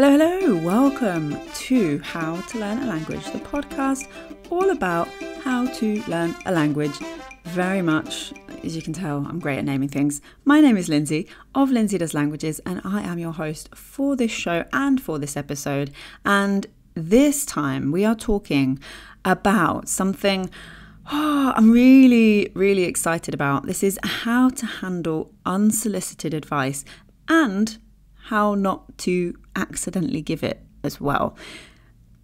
Hello, welcome to How to Learn a Language, the podcast all about how to learn a language. Very much, as you can tell, I'm great at naming things. My name is Lindsay of Lindsay Does Languages, and I am your host for this show and for this episode. And this time we are talking about something I'm really excited about. This is how to handle unsolicited advice and how not to accidentally give it as well.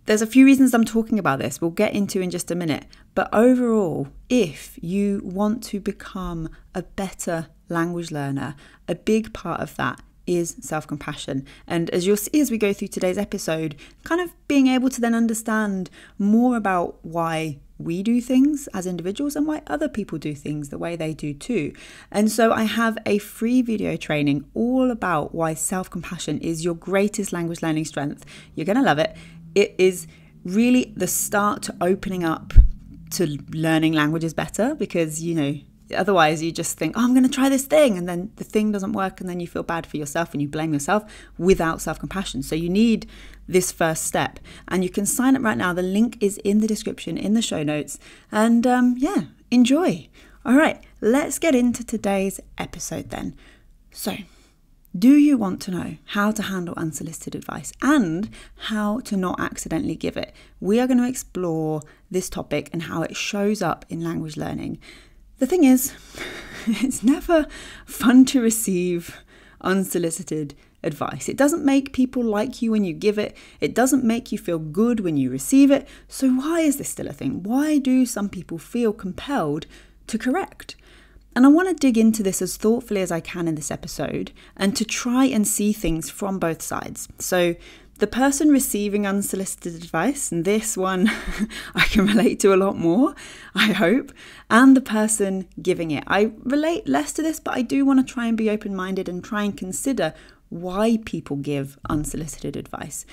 There's a few reasons I'm talking about this, we'll get into in just a minute. But overall, if you want to become a better language learner, a big part of that is self-compassion. And as you'll see as we go through today's episode, kind of being able to then understand more about why we do things as individuals and why other people do things the way they do too. And so I have a free video training all about why self-compassion is your greatest language learning strength. You're going to love it. It is really the start to opening up to learning languages better, because, otherwise you just think, I'm going to try this thing, and then the thing doesn't work, and then you feel bad for yourself and you blame yourself without self-compassion. So you need this first step, and you can sign up right now. The link is in the description, in the show notes, and enjoy. All right, let's get into today's episode then. So, do you want to know how to handle unsolicited advice and how to not accidentally give it? We are going to explore this topic and how it shows up in language learning. The thing is, it's never fun to receive unsolicited advice. It doesn't make people like you when you give it. It doesn't make you feel good when you receive it. So why is this still a thing? Why do some people feel compelled to correct? And I want to dig into this as thoughtfully as I can in this episode and to try and see things from both sides. So the person receiving unsolicited advice, and this one I can relate to a lot more, I hope, and the person giving it. I relate less to this, but I do want to try and be open-minded and try and consider why people give unsolicited advice.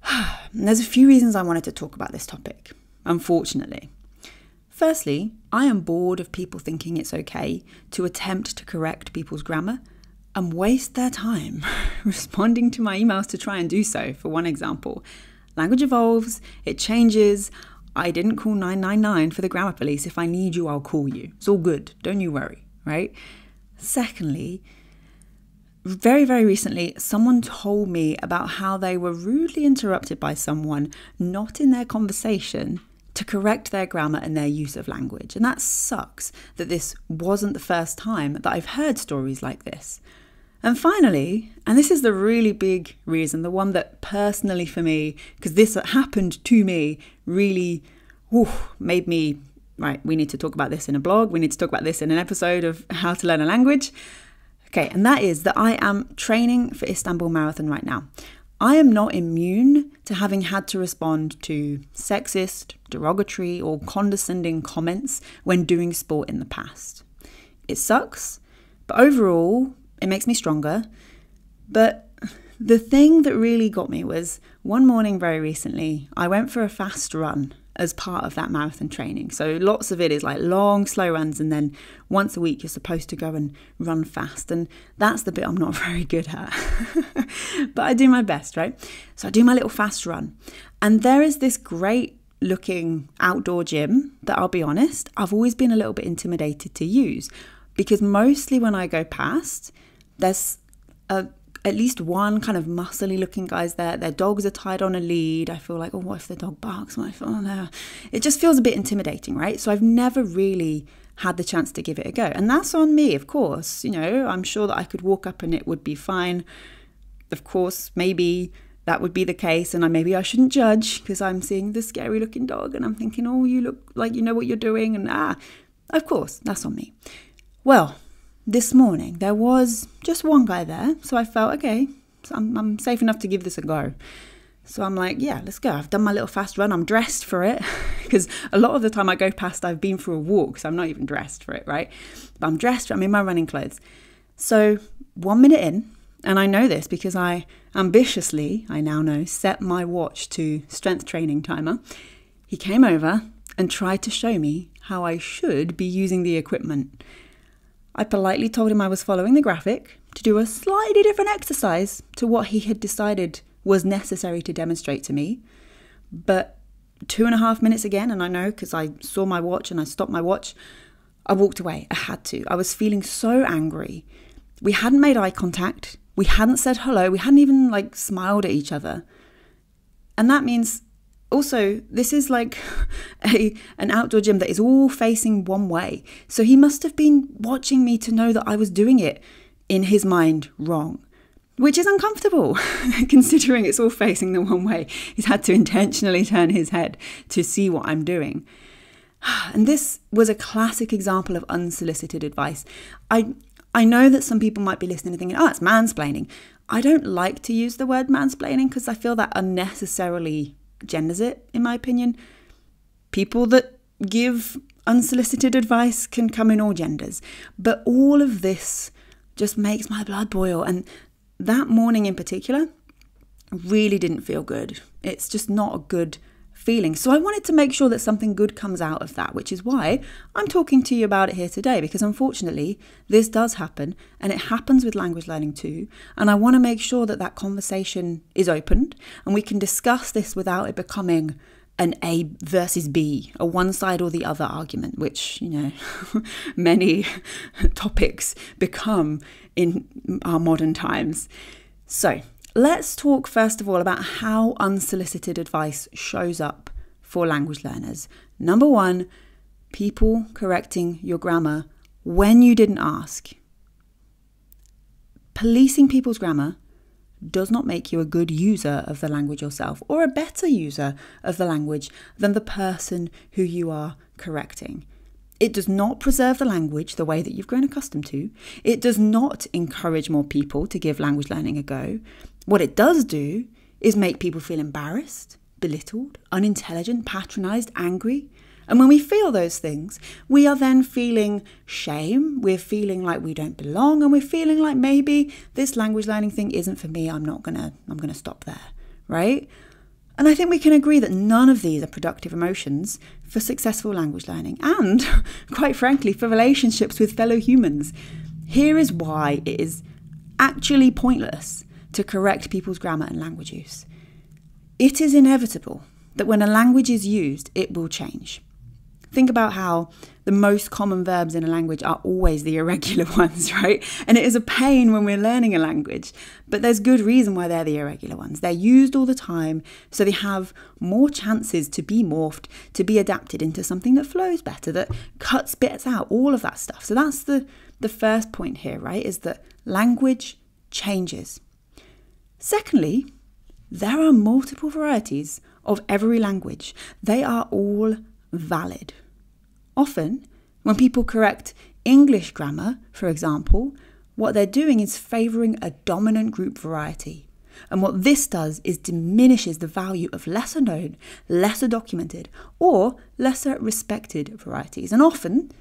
And there's a few reasons I wanted to talk about this topic, unfortunately. Firstly, I am bored of people thinking it's okay to attempt to correct people's grammar and waste their time responding to my emails to try and do so. For one example, language evolves, it changes. I didn't call 999 for the grammar police. If I need you, I'll call you. It's all good. Don't you worry, right? Secondly, very recently, someone told me about how they were rudely interrupted by someone not in their conversation to correct their grammar and their use of language. And that sucks that this wasn't the first time that I've heard stories like this. And finally, and this is the really big reason, the one that personally for me, because this happened to me, really made me, right, we need to talk about this in a blog, we need to talk about this in an episode of How to Learn a Language. Okay, and that is that I am training for Istanbul Marathon right now. I am not immune to having had to respond to sexist, derogatory, or condescending comments when doing sport in the past. It sucks, but overall, it makes me stronger. But the thing that really got me was one morning very recently, I went for a fast run as part of that marathon training. So lots of it is like long, slow runs, and then once a week you're supposed to go and run fast. And that's the bit I'm not very good at. But I do my best, right? So I do my little fast run. And there is this great looking outdoor gym that, I'll be honest, I've always been a little bit intimidated to use, because mostly when I go past, there's at least one kind of muscly looking guys there. Their dogs are tied on a lead. I feel like, what if the dog barks? Oh no. It just feels a bit intimidating, right? So I've never really had the chance to give it a go. And that's on me, of course. I'm sure that I could walk up and it would be fine. Of course, maybe that would be the case, and maybe I shouldn't judge because I'm seeing the scary looking dog and I'm thinking, you look like you know what you're doing, and of course, that's on me. Well, this morning, there was just one guy there, so I felt, okay, so I'm safe enough to give this a go. So I'm like, yeah, let's go. I've done my little fast run. I'm dressed for it, because a lot of the time I go past, I've been for a walk, so I'm not even dressed for it, right? But I'm dressed, I'm in my running clothes. So 1 minute in, and I know this because I ambitiously, I now know, set my watch to strength training timer. He came over and tried to show me how I should be using the equipment. I politely told him I was following the graphic to do a slightly different exercise to what he had decided was necessary to demonstrate to me. But 2.5 minutes again, and I know because I saw my watch and I stopped my watch, I walked away. I had to. I was feeling so angry. We hadn't made eye contact. We hadn't said hello. We hadn't even smiled at each other. And that means also, this is like an outdoor gym that is all facing one way. So he must have been watching me to know that I was doing it in his mind wrong, which is uncomfortable considering it's all facing the one way. He's had to intentionally turn his head to see what I'm doing. And this was a classic example of unsolicited advice. I know that some people might be listening and thinking, oh, it's mansplaining. I don't like to use the word mansplaining because I feel that unnecessarily genders it, in my opinion. People that give unsolicited advice can come in all genders. But all of this just makes my blood boil. And that morning in particular really didn't feel good. It's just not a good feeling. So I wanted to make sure that something good comes out of that, which is why I'm talking to you about it here today, because unfortunately this does happen, and it happens with language learning too. And I want to make sure that that conversation is opened and we can discuss this without it becoming an A versus B, a one side or the other argument, which, many topics become in our modern times. So let's talk first of all about how unsolicited advice shows up for language learners. Number one, people correcting your grammar when you didn't ask. Policing people's grammar does not make you a good user of the language yourself, or a better user of the language than the person who you are correcting. It does not preserve the language the way that you've grown accustomed to. It does not encourage more people to give language learning a go. What it does do is make people feel embarrassed, belittled, unintelligent, patronised, angry. And when we feel those things, we are then feeling shame, we're feeling like we don't belong, and we're feeling like maybe this language learning thing isn't for me, I'm gonna stop there, right? And I think we can agree that none of these are productive emotions for successful language learning and, quite frankly, for relationships with fellow humans. Here is why it is actually pointless to correct people's grammar and language use. It is inevitable that when a language is used, it will change. Think about how the most common verbs in a language are always the irregular ones, right? And it is a pain when we're learning a language, but there's good reason why they're the irregular ones. They're used all the time, so they have more chances to be morphed, to be adapted into something that flows better, that cuts bits out, all of that stuff. So that's the first point here, right? Is that language changes. Secondly, there are multiple varieties of every language. They are all valid. Often, when people correct English grammar, for example, what they're doing is favouring a dominant group variety. And what this does is diminishes the value of lesser known, lesser documented, or lesser respected varieties. And often,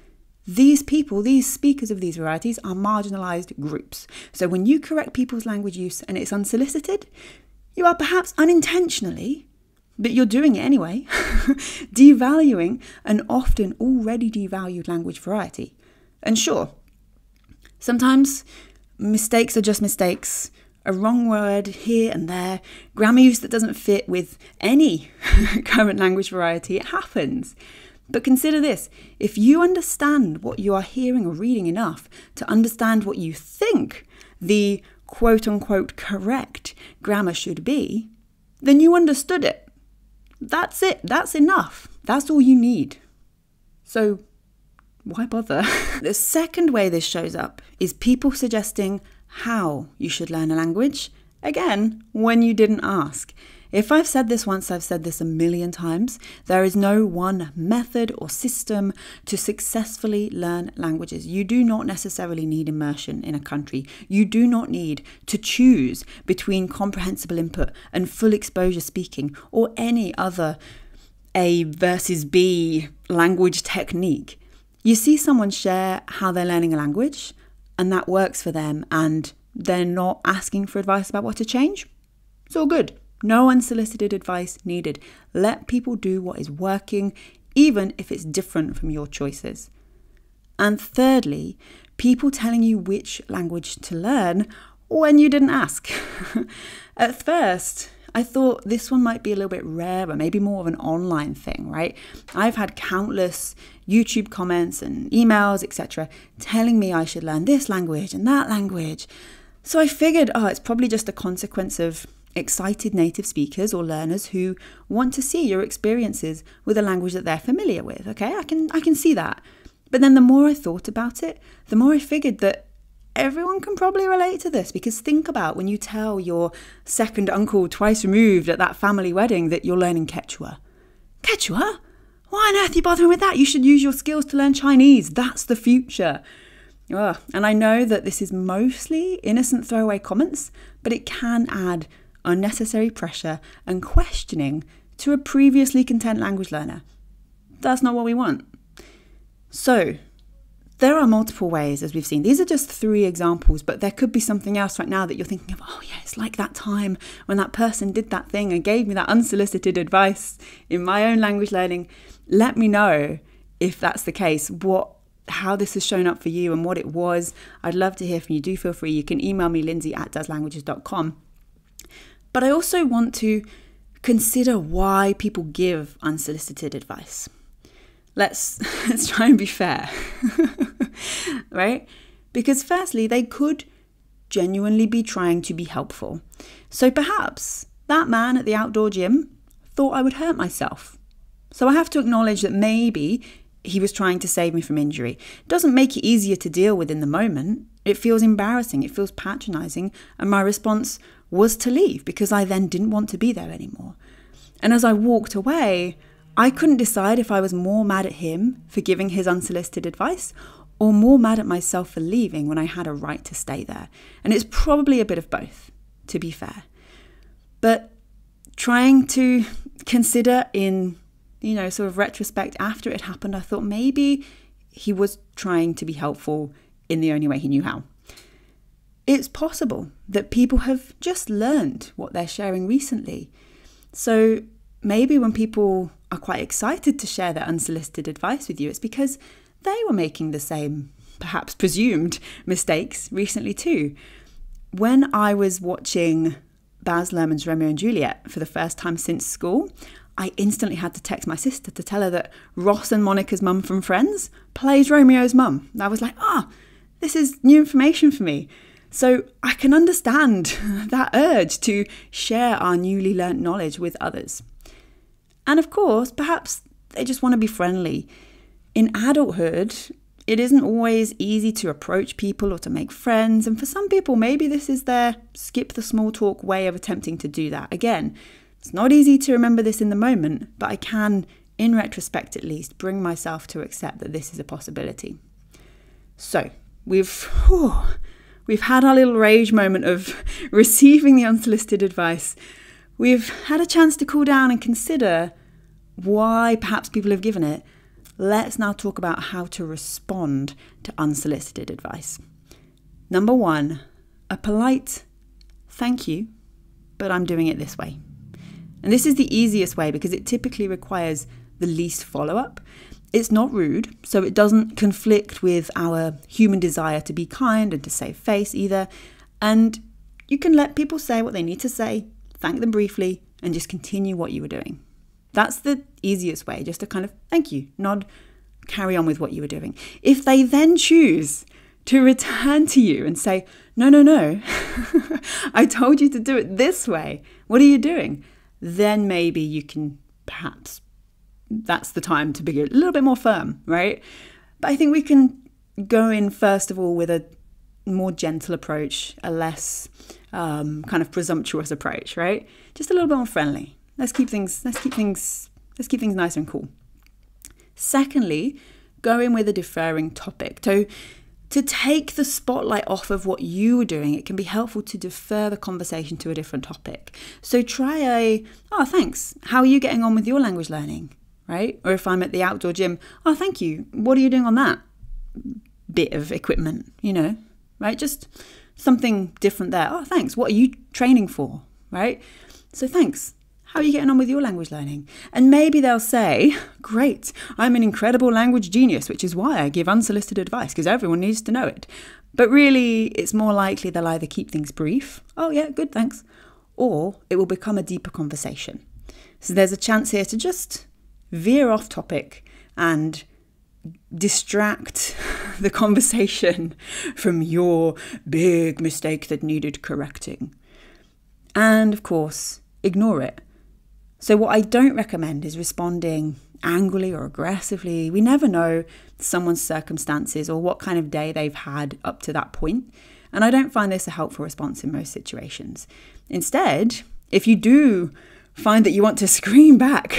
these people, these speakers of these varieties, are marginalised groups. So when you correct people's language use and it's unsolicited, you are perhaps unintentionally, but you're doing it anyway, devaluing an often already devalued language variety. And sure, sometimes mistakes are just mistakes, a wrong word here and there, grammar use that doesn't fit with any current language variety, it happens. But consider this, if you understand what you are hearing or reading enough to understand what you think the quote-unquote correct grammar should be, then you understood it. That's it. That's enough. That's all you need. So why bother? The second way this shows up is people suggesting how you should learn a language, again, when you didn't ask. If I've said this once, I've said this a million times. There is no one method or system to successfully learn languages. You do not necessarily need immersion in a country. You do not need to choose between comprehensible input and full exposure speaking or any other A versus B language technique. You see someone share how they're learning a language and that works for them and they're not asking for advice about what to change. It's all good. No unsolicited advice needed. Let people do what is working, even if it's different from your choices. And thirdly, people telling you which language to learn when you didn't ask. At first, I thought this one might be a little bit rarer, maybe more of an online thing, right? I've had countless YouTube comments and emails, etc., telling me I should learn this language and that language. So I figured, it's probably just a consequence of excited native speakers or learners who want to see your experiences with a language that they're familiar with. Okay, I can see that. But then the more I thought about it, the more I figured that everyone can probably relate to this, because think about when you tell your second uncle twice removed at that family wedding that you're learning Quechua. Quechua? Why on earth are you bothering with that? You should use your skills to learn Chinese. That's the future. And I know that this is mostly innocent throwaway comments, but it can add unnecessary pressure and questioning to a previously content language learner. That's not what we want. So, there are multiple ways, as we've seen. These are just 3 examples, but there could be something else right now that you're thinking of, it's like that time when that person did that thing and gave me that unsolicited advice in my own language learning. Let me know if that's the case, how this has shown up for you and what it was. I'd love to hear from you. Do feel free. You can email me, lindsay@doeslanguages.com. But I also want to consider why people give unsolicited advice. Let's try and be fair, right? Because firstly, they could genuinely be trying to be helpful. So perhaps that man at the outdoor gym thought I would hurt myself. So I have to acknowledge that maybe he was trying to save me from injury. It doesn't make it easier to deal with in the moment. It feels embarrassing, it feels patronizing, and my response was to leave because I then didn't want to be there anymore. And as I walked away, I couldn't decide if I was more mad at him for giving his unsolicited advice or more mad at myself for leaving when I had a right to stay there. And it's probably a bit of both, to be fair. But trying to consider in, sort of retrospect after it happened, I thought maybe he was trying to be helpful in the only way he knew how. It's possible that people have just learned what they're sharing recently. So maybe when people are quite excited to share their unsolicited advice with you, it's because they were making the same, perhaps presumed, mistakes recently too. When I was watching Baz Luhrmann's Romeo and Juliet for the first time since school, I instantly had to text my sister to tell her that Ross and Monica's mum from Friends plays Romeo's mum. And I was like, this is new information for me. So I can understand that urge to share our newly learnt knowledge with others. And of course, perhaps they just want to be friendly. In adulthood, it isn't always easy to approach people or to make friends. And for some people, maybe this is their skip the small talk way of attempting to do that. Again, it's not easy to remember this in the moment, but I can, in retrospect at least, bring myself to accept that this is a possibility. So we've had our little rage moment of receiving the unsolicited advice. We've had a chance to cool down and consider why perhaps people have given it. Let's now talk about how to respond to unsolicited advice. Number 1, a polite thank you, but I'm doing it this way. And this is the easiest way because it typically requires the least follow-up. It's not rude, so it doesn't conflict with our human desire to be kind and to save face either. And you can let people say what they need to say, thank them briefly, and just continue what you were doing. That's the easiest way, just to kind of thank you, nod, carry on with what you were doing. If they then choose to return to you and say, no, I told you to do it this way, what are you doing? Then maybe you can perhaps, that's the time to be a little bit more firm, right? But I think we can go in first of all with a more gentle approach, a less kind of presumptuous approach, right? Just a little bit more friendly. Let's keep things nice and cool. Secondly, go in with a deferring topic. So to take the spotlight off of what you were doing, it can be helpful to defer the conversation to a different topic. So try thanks. How are you getting on with your language learning, right? Or if I'm at the outdoor gym, thank you. What are you doing on that bit of equipment, right? Just something different there. Thanks. What are you training for, right? So thanks. How are you getting on with your language learning? And maybe they'll say, great, I'm an incredible language genius, which is why I give unsolicited advice, because everyone needs to know it. But really, it's more likely they'll either keep things brief, yeah, good, thanks, or it will become a deeper conversation. So there's a chance here to just veer off topic and distract the conversation from your big mistake that needed correcting. And of course, ignore it. So what I don't recommend is responding angrily or aggressively. We never know someone's circumstances or what kind of day they've had up to that point. And I don't find this a helpful response in most situations. Instead, if you do find that you want to scream back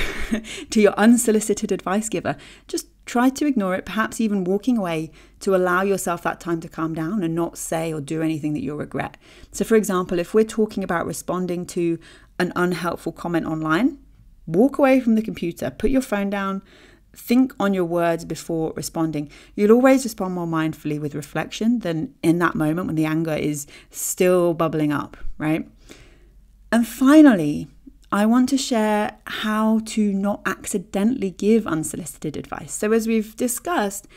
to your unsolicited advice giver, just try to ignore it, perhaps even walking away to allow yourself that time to calm down and not say or do anything that you'll regret. So for example, if we're talking about responding to an unhelpful comment online, walk away from the computer, put your phone down, think on your words before responding. You'll always respond more mindfully with reflection than in that moment when the anger is still bubbling up, right? And finally, I want to share how to not accidentally give unsolicited advice. So as we've discussed,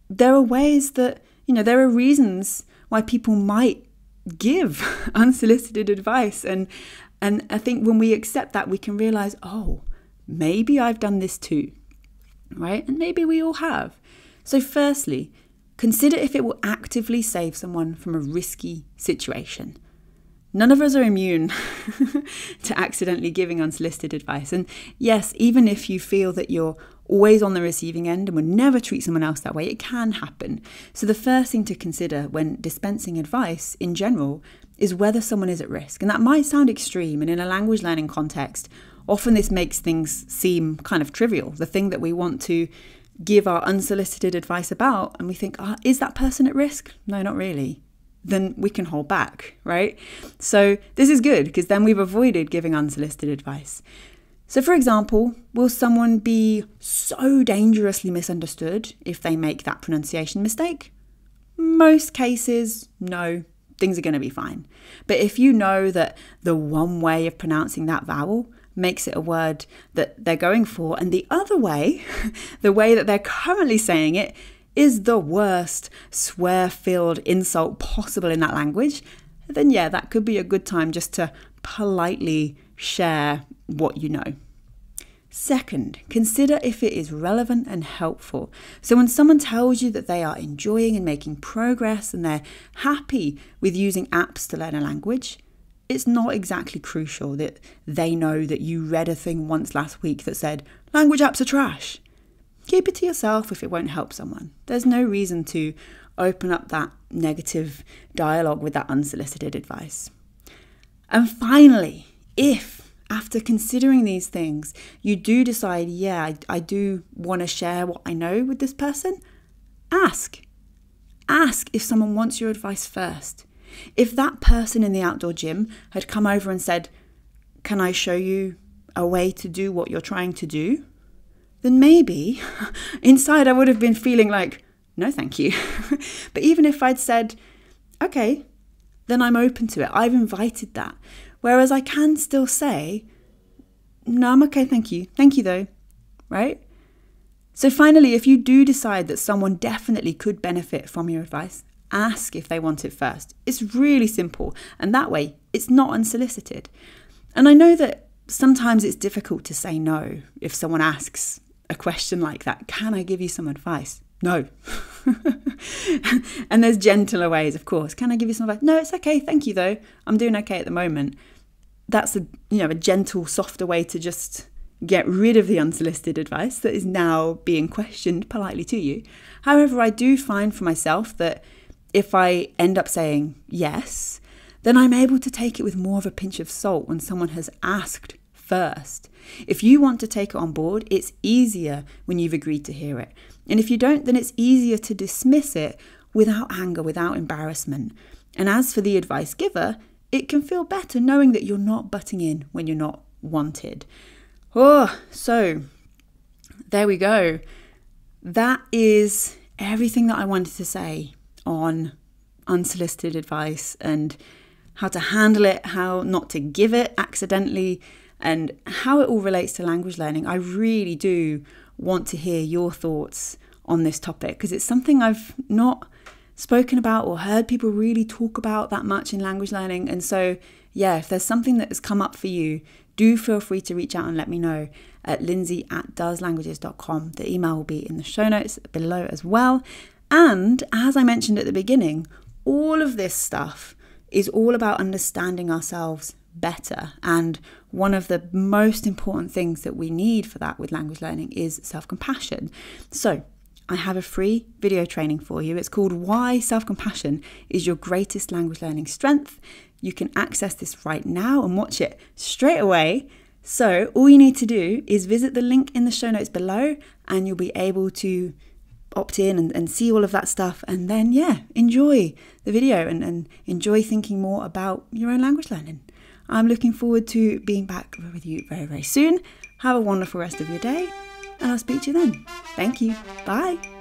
there are ways that, there are reasons why people might give unsolicited advice. And I think when we accept that, we can realize, oh, maybe I've done this too, right? And maybe we all have. So firstly, consider if it will actively save someone from a risky situation. None of us are immune to accidentally giving unsolicited advice. And yes, even if you feel that you're always on the receiving end and would never treat someone else that way, it can happen. So the first thing to consider when dispensing advice in general is whether someone is at risk. And that might sound extreme, and in a language learning context, often this makes things seem kind of trivial, the thing that we want to give our unsolicited advice about, and we think, is that person at risk? No, not really. Then we can hold back, right? So this is good because then we've avoided giving unsolicited advice. So for example, will someone be so dangerously misunderstood if they make that pronunciation mistake? Most cases, no, things are going to be fine. But if you know that the one way of pronouncing that vowel makes it a word that they're going for, and the other way, the way that they're currently saying it, is the worst swear-filled insult possible in that language, then yeah, that could be a good time just to politely share what you know. Second, consider if it is relevant and helpful. So when someone tells you that they are enjoying and making progress and they're happy with using apps to learn a language, it's not exactly crucial that they know that you read a thing once last week that said, language apps are trash. Keep it to yourself if it won't help someone. There's no reason to open up that negative dialogue with that unsolicited advice. And finally, if after considering these things, you do decide, I do want to share what I know with this person, ask. Ask if someone wants your advice first. If that person in the outdoor gym had come over and said, can I show you a way to do what you're trying to do? Then maybe inside I would have been feeling like, no, thank you. But even if I'd said, okay, then I'm open to it. I've invited that. Whereas I can still say, no, I'm okay, thank you. Thank you though, right? So finally, if you do decide that someone definitely could benefit from your advice, ask if they want it first. It's really simple. And that way, it's not unsolicited. And I know that sometimes it's difficult to say no if someone asks a question like that. Can I give you some advice? No. And there's gentler ways, of course. Can I give you some advice? No, it's okay. Thank you, though. I'm doing okay at the moment. That's a gentle, softer way to just get rid of the unsolicited advice that is now being questioned politely to you. However, I do find for myself that if I end up saying yes, then I'm able to take it with more of a pinch of salt when someone has asked first. If you want to take it on board, it's easier when you've agreed to hear it. And if you don't, then it's easier to dismiss it without anger, without embarrassment. And as for the advice giver, it can feel better knowing that you're not butting in when you're not wanted. So there we go. That is everything that I wanted to say on unsolicited advice and how to handle it, how not to give it accidentally, and how it all relates to language learning. I really do want to hear your thoughts on this topic because it's something I've not spoken about or heard people really talk about that much in language learning. And so, if there's something that has come up for you, do feel free to reach out and let me know at lindsay@doeslanguages.com. The email will be in the show notes below as well. And as I mentioned at the beginning, all of this stuff is all about understanding ourselves better. And one of the most important things that we need for that with language learning is self-compassion. So I have a free video training for you. It's called Why Self-Compassion is Your Greatest Language Learning Strength. You can access this right now and watch it straight away. So all you need to do is visit the link in the show notes below and you'll be able to opt in and see all of that stuff, and then enjoy the video and enjoy thinking more about your own language learning. I'm looking forward to being back with you very, very soon. Have a wonderful rest of your day, and I'll speak to you then. Thank you. Bye.